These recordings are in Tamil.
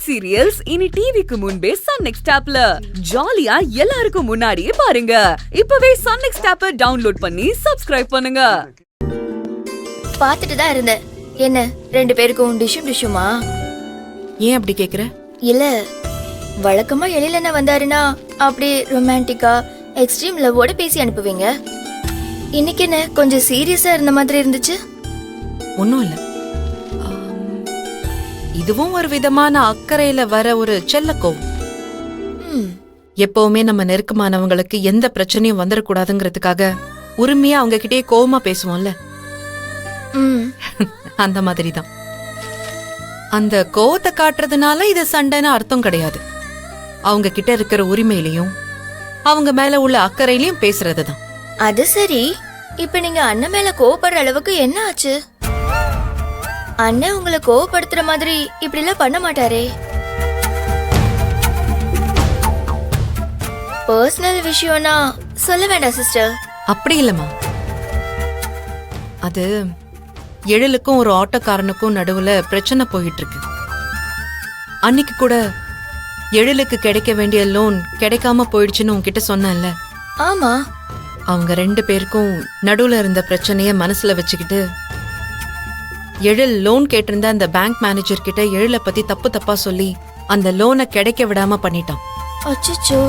வெப் சீரியல்ஸ் இனி டிவிக்கு முன்பே சன் நெக்ஸ்ட் ஆப்ல ஜாலியா எல்லாருக்கும் முன்னாடியே பாருங்க. இப்பவே சன் நெக்ஸ்ட் ஆப்பை டவுன்லோட் பண்ணி சப்ஸ்கிரைப் பண்ணுங்க. பாத்துட்டு தான் இருந்தேன். என்ன 2 பேருக்கும் டிஷுமா? ஏன் அப்படி கேக்குற? இல்ல, வழக்கமா எழிலண்ணா வந்தாருன்னா அப்படி ரொமான்டிக்கா எக்ஸ்ட்ரீம் லவ்வோட பேசி அனுப்புவீங்க. இன்னைக்கு என்ன கொஞ்சம் சீரியஸா இருந்த மாதிரி இருந்துச்சு. ஒன்னும் இல்ல, இதுவும் ஒரு விதமான அக்கறையில வர ஒரு செல்லக்கோவம். எப்பவுமே நம்ம நெருக்கமானவங்களுக்கு எந்த பிரச்சனையும் வந்துடக்கூடாதுங்கிறதுக்காக உரிமையா அவங்க கிட்டே கோவமா பேசுவோம்ல, அந்த மாதிரிதான். அந்த கோவத்தை காட்டுறதுனால இது சண்டைன்னு அர்த்தம் கிடையாது. அவங்க கிட்ட இருக்கிற உரிமையிலையும் அவங்க மேல உள்ள அக்கறையிலையும் பேசுறதுதான். அது சரி, இப்ப நீங்க அண்ணன் மேல கோவப்படுற அளவுக்கு என்ன ஆச்சு? அண்ணன் உங்களை கோவப்படுத்துற மாதிரி இப்படி எல்லாம் பண்ண மாட்டாரே. பர்சனல் விஷயம்னா சொல்ல வேண்டாம் சிஸ்டர். அப்படி இல்லம்மா, அது எழிலுக்கும் ஒரு ஆட்டோக்காரனுக்கும் நடுவுல பிரச்சனை போயிட்டு இருக்கு. அன்னைக்கு கூட எழிலுக்கு கிடைக்க வேண்டிய லோன் கிடைக்காம போயிடுச்சுன்னு உன்கிட்ட சொன்னேன்ல. ஆமா, அவங்க 2 பேருக்கும் நடுவுல இருந்த பிரச்சனைய மனசுல வச்சுக்கிட்டு எழில் லோன் கேட்டிருந்த அந்த பேங்க் மேனேஜர் கிட்ட எழில பத்தி தப்பா சொல்லி அந்த லோனை கிடைக்க விடாம பண்ணிட்டான். அச்சச்சோ.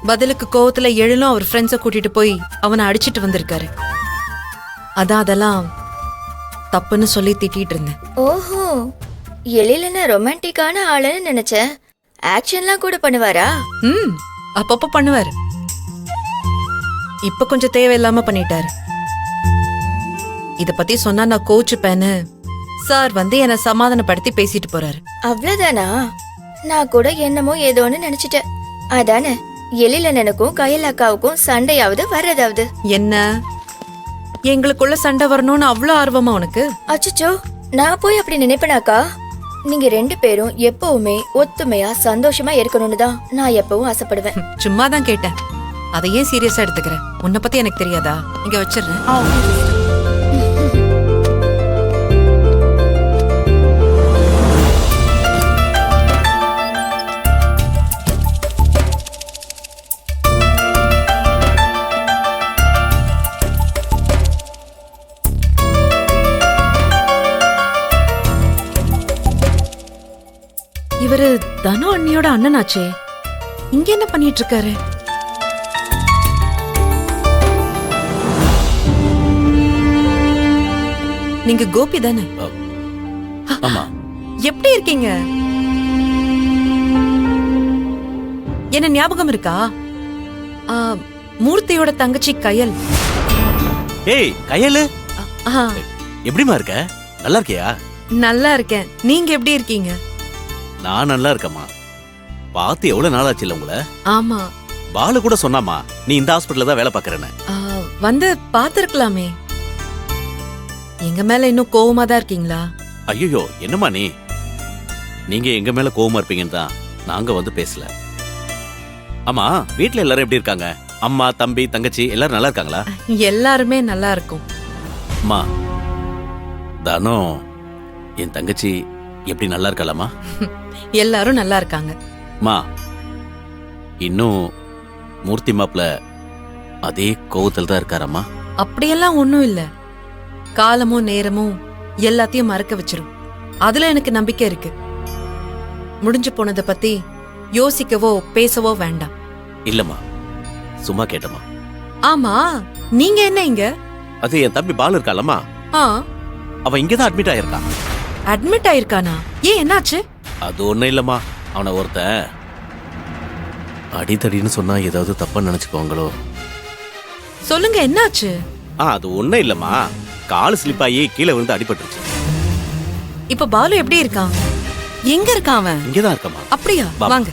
பதிலுக்கு கோவத்துல எழிலும் அவர் ஃப்ரெண்ட்ஸை கூட்டிட்டு போய் அவனை அடிச்சிட்டு வந்திருக்காரு. அதெல்லாம் தப்புன்னு சொல்லி திட்டிட்டு இருந்தேன். ஓஹோ, எழிலண்ணா ரொமான்டிக்கான ஆளுன்னு நினைச்சேன். ஆக்ஷன்லாம் கூட பண்ணுவாரா? அப்பப்ப பண்ணுவாரு. இப்ப கொஞ்சம் தேவையில்லாம பண்ணிட்டாரு. இத பத்தி சொன்னா நான் கோச்சுப்பேன்னு சார் வந்து என்ன சமாதானப்படுத்தி பேசிட்டு போறாரு. அவ்வளவுதானா? நான் கூட என்னமோ ஏதோன்னு நினைச்சிட்டேன். அதானே எழிலண்ணனுக்கும் கயல் அக்காவுக்கும் சண்டையாவது வர்றதாவது? என்ன எங்களுக்குள்ள சண்டை வரணும்னு அவ்வளவு ஆர்வமா உனக்கு? அச்சச்சோ, நான் போய் அப்படி நினைப்பேனாக்கா? நீங்க 2 பேரும் எப்பவுமே ஒத்துமையா சந்தோஷமா இருக்கணும்னு தான் நான் எப்பவும் ஆசைப்படுவேன். சும்மா தான் கேட்டேன். அதை ஏன் சீரியஸா எடுத்துக்கிற? உன்னை பத்தி எனக்கு தெரியாதா? இங்க வச்சிடுறேன். இவரு தனு அண்ணியோட அண்ணனாச்சே, இங்க என்ன பண்ணிட்டு இருக்காரு? நீங்க கோபி தானே? ஆமா. எப்படி இருக்கீங்க? என்ன ஞாபகம் இருக்கா? மூர்த்தியோட தங்கச்சி கயல். ஏய் கயலு, எப்படிமா இருக்க? நல்லா இருக்கியா? நல்லா இருக்கேன். நீங்க எப்படி இருக்கீங்க? நான் நல்லா இருக்கேம்மா. பார்த்து எவ்வளவு நாள் ஆச்சு இல்ல உங்களை? ஆமா, பாலு கூட சொன்னாமா நீ இந்த ஹாஸ்பிடல்ல தான் வேலை பாக்குறேன்னு. வந்து பாத்துருக்கலாமே. எங்க மேல இன்னும் கோவமா தான் இருக்கீங்களா? ஐயோ என்னம்மா நீங்க எங்க மேல கோவமா இருப்பீங்கன்னு தான் நாங்க வந்து பேசல. ஆமா, வீட்ல எல்லாரும் எப்படி இருக்காங்க? அம்மா, தம்பி, தங்கச்சி எல்லாரும் நல்லா இருக்காங்களா? எல்லாருமே நல்லா இருக்கும். அம்மா, தானோ என் தங்கச்சி எப்படி நல்லா இருக்கலாமா? எல்லாரும் நல்லா இருக்காங்க. மா, இன்னும் மூர்த்தி மாப்ள அதே கோவத்தில் தான் இருக்காரம்மா? அப்படியெல்லாம் ஒண்ணும் இல்ல. காலமும் நேரமும் எல்லாத்தையும் மறக்க வச்சிரும். அதுல எனக்கு நம்பிக்கை இருக்கு. முடிஞ்சு போனதை பத்தி யோசிக்கவோ பேசவோ வேண்டாம். இல்லம்மா, சும்மா கேட்டமா. ஆமா, நீங்க என்ன இங்க? அது என் தம்பி பாலு இருக்காளம்மா, அவன் இங்கதான் அட்மிட் ஆயிருக்கான். அட்மிட் ஆயிருக்கானா? ஏன், என்னாச்சு? அது ஒண்ணும் இல்லம்மா, அவனை ஒருத்தன் அடித்தடின்னு சொன்னா ஏதாவது தப்பா நினைச்சுக்குவாங்களோ. சொல்லுங்க, என்னாச்சு? அது ஒண்ணும் இல்லம்மா, கால் ஸ்லிப் ஆகி கீழே விழுந்து அடிபட்டுருச்சு. இப்ப பாலு எப்படி இருக்கான்? எங்க இருக்கான் அவன்? இங்கதான் இருக்கமா. அப்படியா? வாங்க.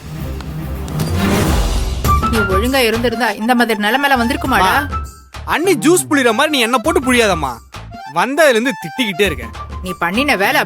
நீ ஒழுங்கா இருந்திருந்தா இந்த மாதிரி நிலைமையில வந்திருக்குமாடா? அண்ணி ஜூஸ் புளிற மாதிரி நீ என்ன போட்டு புளியாதம்மா. வந்ததுல இருந்து திட்டிக்கிட்டே இருக்க. நீ பண்ணின வேலை